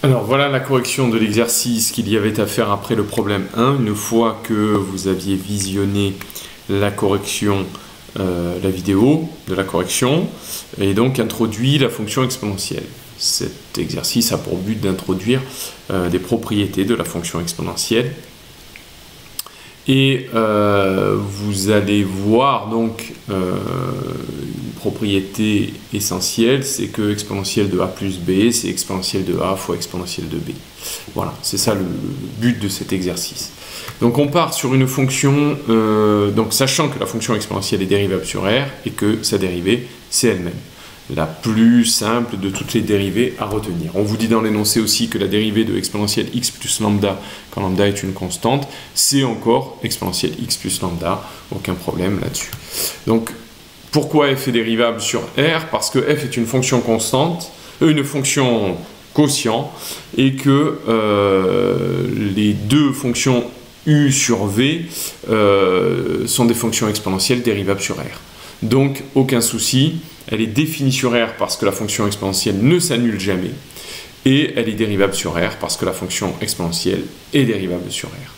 Alors voilà la correction de l'exercice qu'il y avait à faire après le problème 1. Une fois que vous aviez visionné la correction, la vidéo de la correction, et donc introduit la fonction exponentielle. Cet exercice a pour but d'introduire des propriétés de la fonction exponentielle. Et vous allez voir donc une propriété essentielle, c'est que exponentielle de a plus b, c'est exponentielle de a fois exponentielle de b. Voilà, c'est ça le but de cet exercice. Donc on part sur une fonction, donc sachant que la fonction exponentielle est dérivable sur r et que sa dérivée c'est elle-même. La plus simple de toutes les dérivées à retenir. On vous dit dans l'énoncé aussi que la dérivée de exponentielle x plus lambda, quand lambda est une constante, c'est encore exponentielle x plus lambda, aucun problème là-dessus. Donc, pourquoi f est dérivable sur r? Parce que f est une fonction constante, une fonction quotient, et que les deux fonctions u sur v sont des fonctions exponentielles dérivables sur r. Donc, aucun souci. Elle est définie sur R parce que la fonction exponentielle ne s'annule jamais. Et elle est dérivable sur R parce que la fonction exponentielle est dérivable sur R.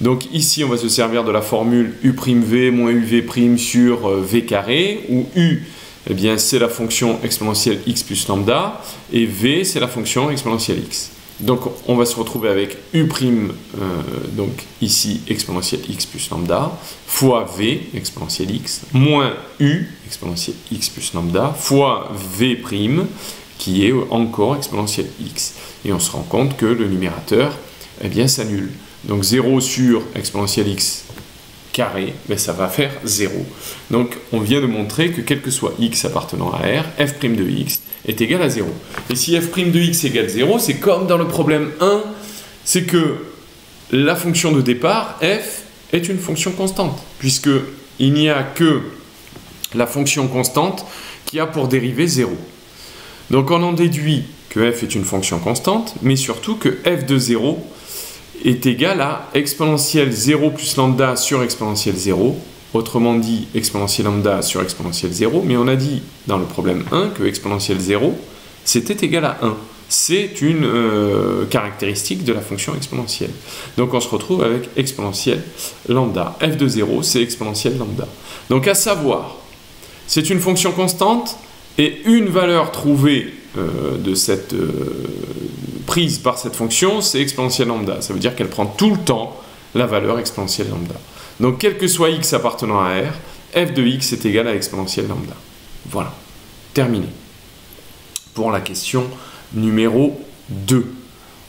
Donc ici, on va se servir de la formule u'v moins uv' sur v carré, où u, eh bien, c'est la fonction exponentielle x plus lambda, et v, c'est la fonction exponentielle x. Donc on va se retrouver avec u', donc ici exponentielle x plus lambda, fois v exponentielle x, moins u exponentielle x plus lambda, fois v', qui est encore exponentielle x. Et on se rend compte que le numérateur, eh bien, s'annule. Donc 0 sur exponentielle x carré, ben, ça va faire 0. Donc on vient de montrer que quel que soit x appartenant à R, f' de x est égal à 0. Et si f' de x égale 0, c'est comme dans le problème 1, c'est que la fonction de départ, f, est une fonction constante, puisqu'il n'y a que la fonction constante qui a pour dérivée 0. Donc on en déduit que f est une fonction constante, mais surtout que f de 0 est égal à exponentielle 0 plus lambda sur exponentielle 0, autrement dit exponentielle lambda sur exponentielle 0, mais on a dit dans le problème 1 que exponentielle 0, c'était égal à 1. C'est une caractéristique de la fonction exponentielle. Donc on se retrouve avec exponentielle lambda. f de 0, c'est exponentielle lambda. Donc à savoir, c'est une fonction constante et une valeur trouvée de cette prise par cette fonction, c'est exponentielle lambda. Ça veut dire qu'elle prend tout le temps la valeur exponentielle lambda. Donc, quel que soit x appartenant à R, f de x est égal à exponentielle lambda. Voilà, terminé. Pour la question numéro 2.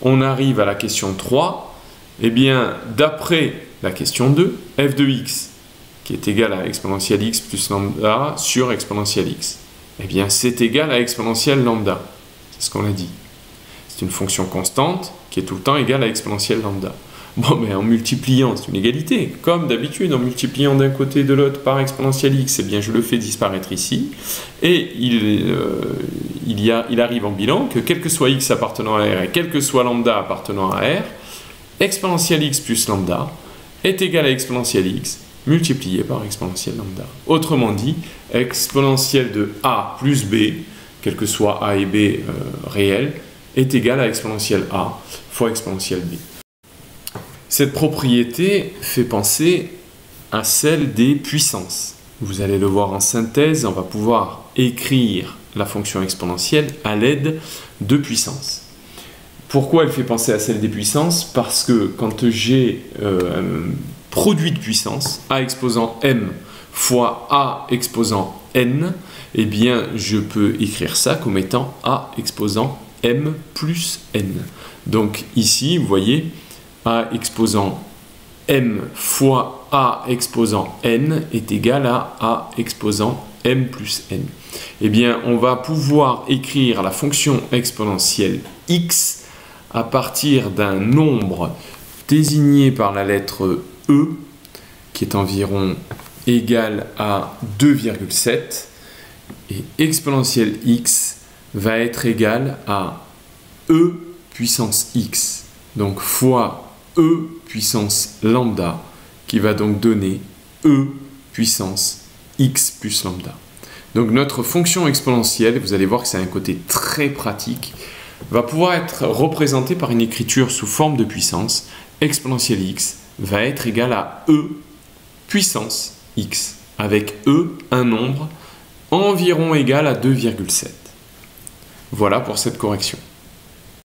On arrive à la question 3. Eh bien, d'après la question 2, f de x, qui est égal à exponentielle x plus lambda sur exponentielle x, eh bien, c'est égal à exponentielle lambda. C'est ce qu'on a dit. C'est une fonction constante qui est tout le temps égale à exponentielle lambda. Bon, mais en multipliant, c'est une égalité. Comme d'habitude, en multipliant d'un côté et de l'autre par exponentielle x, eh bien, je le fais disparaître ici. Et il arrive en bilan que quel que soit x appartenant à R et quel que soit lambda appartenant à R, exponentielle x plus lambda est égal à exponentielle x multiplié par exponentielle lambda. Autrement dit, exponentielle de a plus b, quel que soit a et b réels, est égal à exponentielle a fois exponentielle b. Cette propriété fait penser à celle des puissances. Vous allez le voir en synthèse, on va pouvoir écrire la fonction exponentielle à l'aide de puissances. Pourquoi elle fait penser à celle des puissances? Parce que quand j'ai un produit de puissance, a exposant m fois a exposant n, eh bien je peux écrire ça comme étant a exposant m plus n. Donc ici, vous voyez, a exposant m fois a exposant n est égal à a exposant m plus n. Eh bien, on va pouvoir écrire la fonction exponentielle x à partir d'un nombre désigné par la lettre e, qui est environ égal à 2,7, et exponentielle x va être égal à e puissance x, donc fois e puissance lambda, qui va donc donner e puissance x plus lambda. Donc notre fonction exponentielle, vous allez voir que c'est un côté très pratique, va pouvoir être représenté par une écriture sous forme de puissance. Exponentielle x va être égal à e puissance x, avec e un nombre environ égal à 2,7. Voilà pour cette correction.